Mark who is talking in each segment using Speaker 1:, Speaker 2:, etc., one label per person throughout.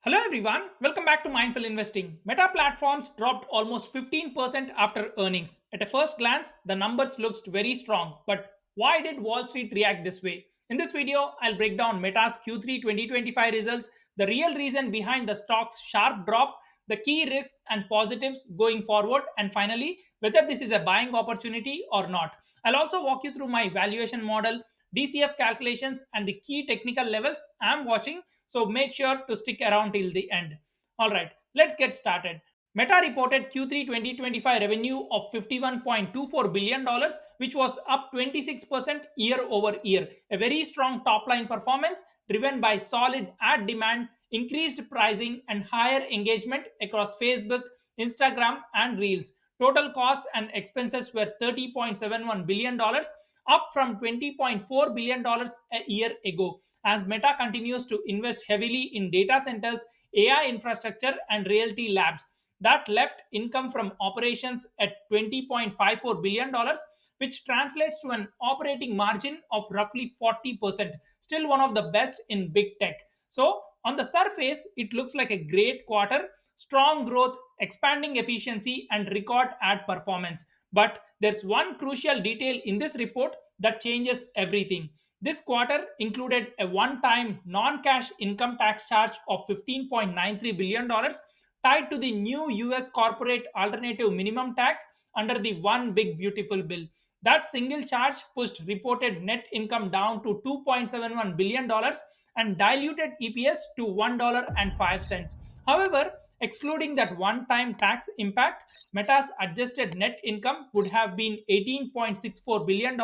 Speaker 1: Hello everyone, welcome back to Mindful Investing. Meta platforms dropped almost 15% after earnings. At a first glance, the numbers looked very strong, but why did Wall Street react this way? In this video, I'll break down Meta's Q3 2025 results, the real reason behind the stock's sharp drop, the key risks and positives going forward, and finally, whether this is a buying opportunity or not. I'll also walk you through my valuation model, DCF calculations, and the key technical levels I'm watching, so make sure to stick around till the end. Alright, let's get started. Meta reported Q3 2025 revenue of $51.24 billion, which was up 26% year over year. A very strong top line performance driven by solid ad demand, increased pricing, and higher engagement across Facebook, Instagram, and Reels. Total costs and expenses were $30.71 billion, up from $20.4 billion a year ago, as Meta continues to invest heavily in data centers, AI infrastructure, and realty labs. That left income from operations at $20.54 billion, which translates to an operating margin of roughly 40%, still one of the best in big tech. So, on the surface, it looks like a great quarter, strong growth, expanding efficiency, and record ad performance. But there's one crucial detail in this report that changes everything. This quarter included a one time non cash income tax charge of $15.93 billion tied to the new US corporate alternative minimum tax under the One Big Beautiful Bill. That single charge pushed reported net income down to $2.71 billion and diluted EPS to $1.05. However, excluding that one time tax impact, Meta's adjusted net income would have been $18.64 billion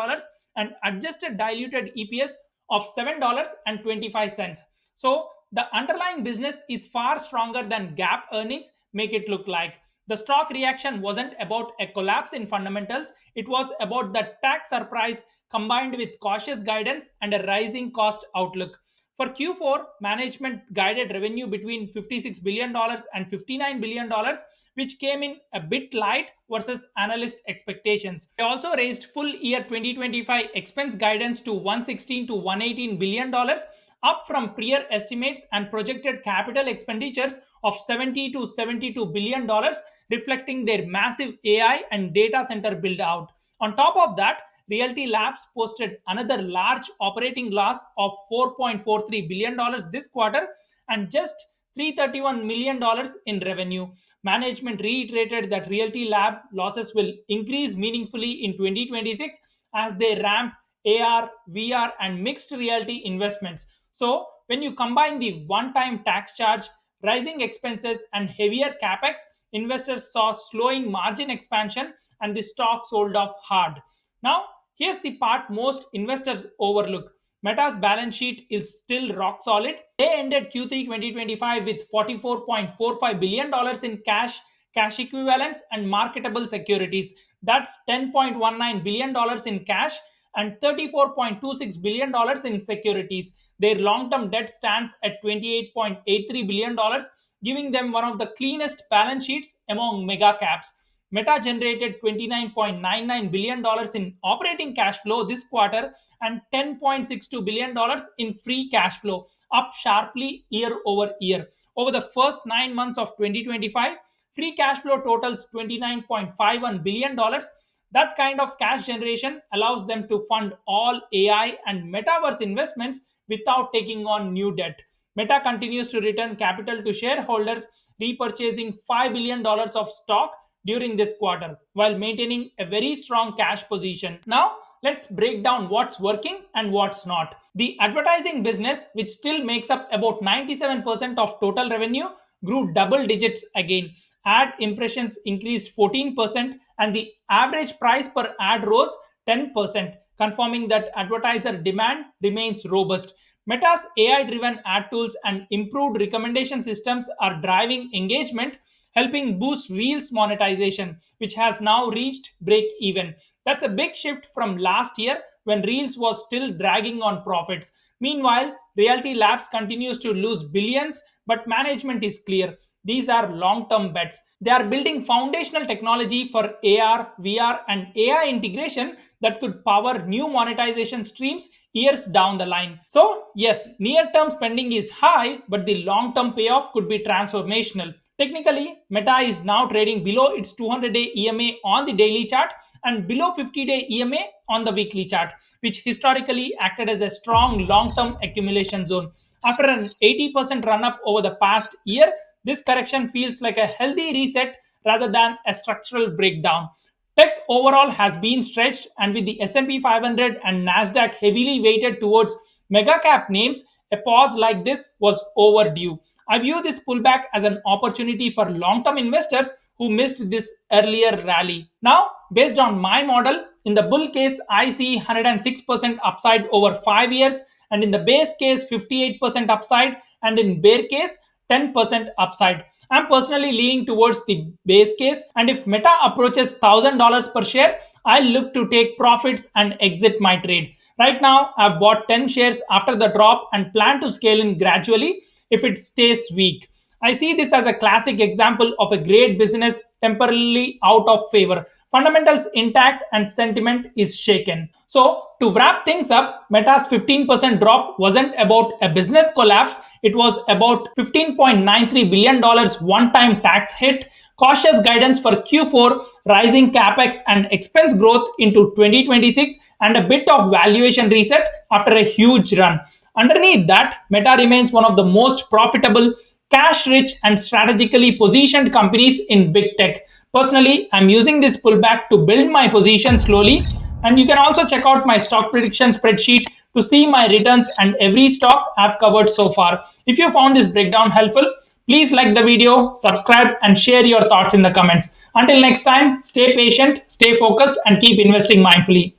Speaker 1: and adjusted diluted EPS of $7.25. So the underlying business is far stronger than GAAP earnings make it look like. The stock reaction wasn't about a collapse in fundamentals, it was about the tax surprise combined with cautious guidance and a rising cost outlook. For Q4, management guided revenue between $56 billion and $59 billion, which came in a bit light versus analyst expectations. They also raised full year 2025 expense guidance to $116 to $118 billion, up from prior estimates, and projected capital expenditures of $70 to $72 billion, reflecting their massive AI and data center build out. On top of that, Realty Labs posted another large operating loss of $4.43 billion this quarter and just $331 million in revenue. Management reiterated that Realty Lab losses will increase meaningfully in 2026 as they ramp AR, VR, and mixed reality investments. So, when you combine the one time tax charge, rising expenses, and heavier capex, investors saw slowing margin expansion and the stock sold off hard. Now, here's the part most investors overlook. Meta's balance sheet is still rock solid. They ended Q3 2025 with $44.45 billion in cash, cash equivalents, and marketable securities. That's $10.19 billion in cash and $34.26 billion in securities. Their long term debt stands at $28.83 billion, giving them one of the cleanest balance sheets among mega caps. Meta generated $29.99 billion in operating cash flow this quarter and $10.62 billion in free cash flow, up sharply year over year. Over the first 9 months of 2025, free cash flow totals $29.51 billion. That kind of cash generation allows them to fund all AI and metaverse investments without taking on new debt. Meta continues to return capital to shareholders, repurchasing $5 billion of stock during this quarter while maintaining a very strong cash position. Now, let's break down what's working and what's not. The advertising business, which still makes up about 97% of total revenue, grew double digits again. Ad impressions increased 14% and the average price per ad rose 10%, confirming that advertiser demand remains robust. Meta's AI driven ad tools and improved recommendation systems are driving engagement, helping boost Reels monetization, which has now reached break even. That's a big shift from last year when Reels was still dragging on profits. Meanwhile, Realty Labs continues to lose billions, but management is clear. These are long term bets. They are building foundational technology for AR, VR, and AI integration that could power new monetization streams years down the line. So, yes, near term spending is high, but the long term payoff could be transformational. Technically, Meta is now trading below its 200-day EMA on the daily chart and below 50-day EMA on the weekly chart, which historically acted as a strong long term accumulation zone. After an 80% run up over the past year, this correction feels like a healthy reset rather than a structural breakdown. Tech overall has been stretched, and with the S&P 500 and Nasdaq heavily weighted towards mega cap names, a pause like this was overdue. I view this pullback as an opportunity for long-term investors who missed this earlier rally. Now, based on my model, in the bull case, I see 106% upside over 5 years, and in the base case, 58% upside, and in bear case, 10% upside. I'm personally leaning towards the base case, and if Meta approaches $1,000 per share, I'll look to take profits and exit my trade. Right now, I've bought 10 shares after the drop and plan to scale in gradually if it stays weak. I see this as a classic example of a great business temporarily out of favor. Fundamentals intact and sentiment is shaken. So, to wrap things up, Meta's 15% drop wasn't about a business collapse, it was about $15.93 billion one time tax hit, cautious guidance for Q4, rising capex and expense growth into 2026, and a bit of valuation reset after a huge run. Underneath that, Meta remains one of the most profitable, cash rich, and strategically positioned companies in big tech. Personally, I'm using this pullback to build my position slowly. And you can also check out my stock prediction spreadsheet to see my returns and every stock I've covered so far. If you found this breakdown helpful, please like the video, subscribe, and share your thoughts in the comments. Until next time, stay patient, stay focused, and keep investing mindfully.